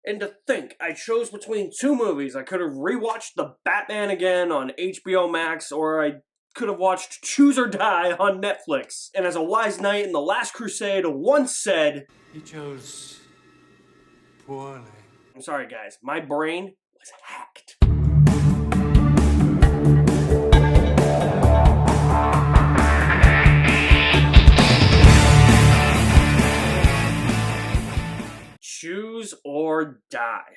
And to think, I chose between two movies. I could have rewatched The Batman again on HBO Max, or I could have watched Choose or Die on Netflix. And as a wise knight in The Last Crusade once said, He chose poorly. I'm sorry guys, my brain was hacked. Choose or die.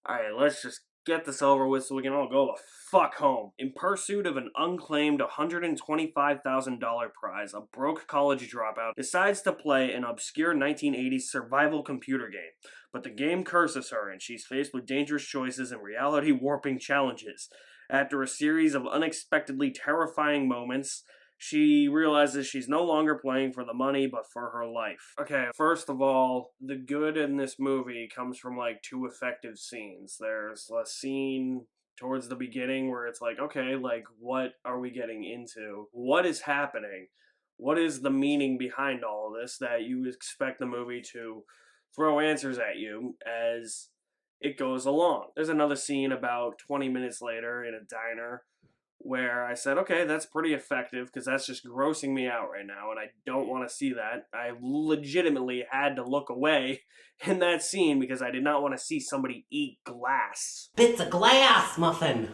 Alright, let's just get this over with so we can all go the fuck home. In pursuit of an unclaimed $125,000 prize, a broke college dropout decides to play an obscure 1980s survival computer game. But the game curses her, and she's faced with dangerous choices and reality-warping challenges. After a series of unexpectedly terrifying moments, she realizes she's no longer playing for the money, but for her life. Okay, first of all, the good in this movie comes from like two effective scenes. There's a scene towards the beginning where it's like, okay, like what are we getting into? What is happening? What is the meaning behind all of this that you expect the movie to throw answers at you as it goes along? There's another scene about 20 minutes later in a diner where I said, okay, that's pretty effective because that's just grossing me out right now and I don't want to see that. I legitimately had to look away in that scene because I did not want to see somebody eat glass. Bits of glass, Muffin.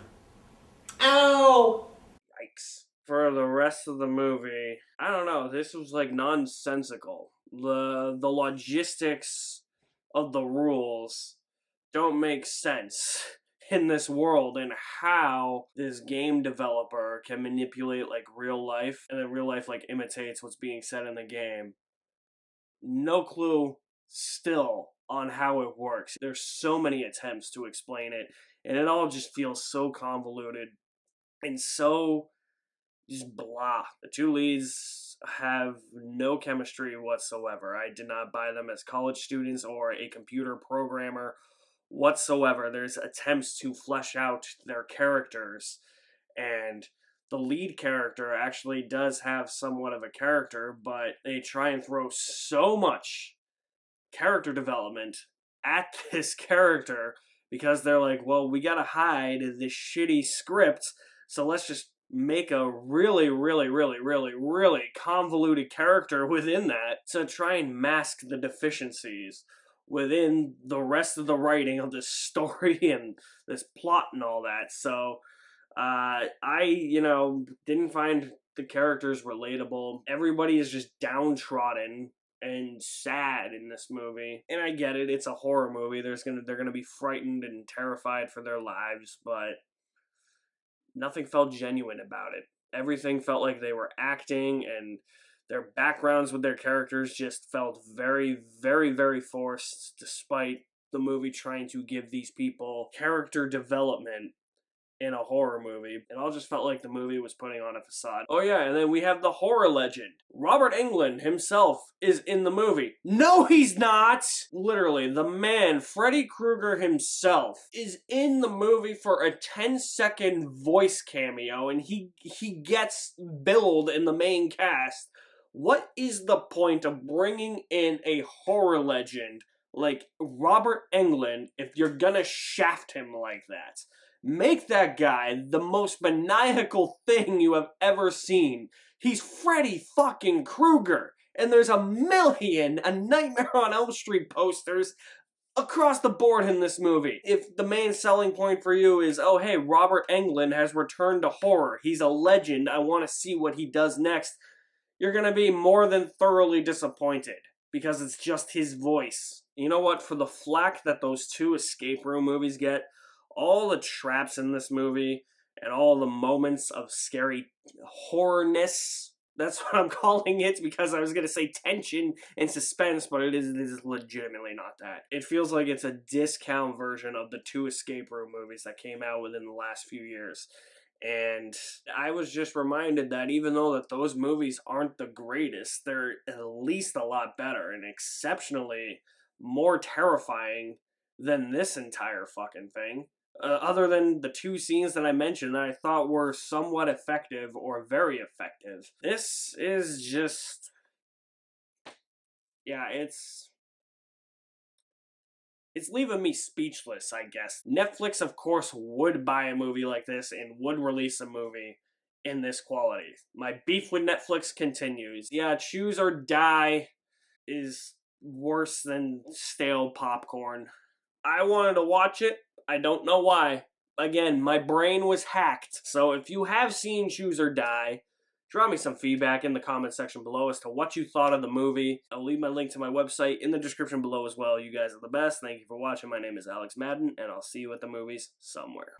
Ow! Yikes. For the rest of the movie, I don't know, this was like nonsensical. The logistics of the rules don't make sense in this world, and how this game developer can manipulate like real life and then real life like imitates what's being said in the game. No clue still on how it works. There's so many attempts to explain it, and it all just feels so convoluted and so just blah. The two leads have no chemistry whatsoever. I did not buy them as college students or a computer programmer whatsoever. There's attempts to flesh out their characters, and the lead character actually does have somewhat of a character, but they try and throw so much character development at this character because they're like, well, we gotta hide this shitty script, so let's just make a really, really, really, really, really convoluted character within that to try and mask the deficiencies within the rest of the writing of this story and this plot and all that. So, I didn't find the characters relatable. Everybody is just downtrodden and sad in this movie. And I get it, it's a horror movie. They're gonna be frightened and terrified for their lives, but nothing felt genuine about it. Everything felt like they were acting, and their backgrounds with their characters just felt very, very, very forced, despite the movie trying to give these people character development in a horror movie. It all just felt like the movie was putting on a facade. Oh yeah, and then we have the horror legend. Robert Englund himself is in the movie. No, he's not! Literally, the man, Freddy Krueger himself, is in the movie for a 10-second voice cameo, and he gets billed in the main cast. What is the point of bringing in a horror legend like Robert Englund if you're gonna shaft him like that? Make that guy the most maniacal thing you have ever seen. He's Freddy fucking Krueger. And there's a million A Nightmare on Elm Street posters across the board in this movie. If the main selling point for you is, oh hey, Robert Englund has returned to horror, he's a legend, I want to see what he does next, you're gonna be more than thoroughly disappointed. Because it's just his voice. You know what? For the flack that those two escape room movies get, all the traps in this movie and all the moments of scary horrorness, that's what I'm calling it, because I was going to say tension and suspense, but it is legitimately not that. It feels like it's a discount version of the two escape room movies that came out within the last few years. And I was just reminded that even though that those movies aren't the greatest, they're at least a lot better and exceptionally more terrifying than this entire fucking thing. Other than the two scenes that I mentioned that I thought were somewhat effective or very effective. This is just... yeah, it's It's leaving me speechless, I guess. Netflix, of course, would buy a movie like this and would release a movie in this quality. My beef with Netflix continues. Yeah, Choose or Die is worse than stale popcorn. I wanted to watch it. I don't know why. Again, my brain was hacked. So if you have seen Choose or Die, drop me some feedback in the comment section below as to what you thought of the movie. I'll leave my link to my website in the description below as well. You guys are the best. Thank you for watching. My name is Alex Madden, and I'll see you at the movies somewhere.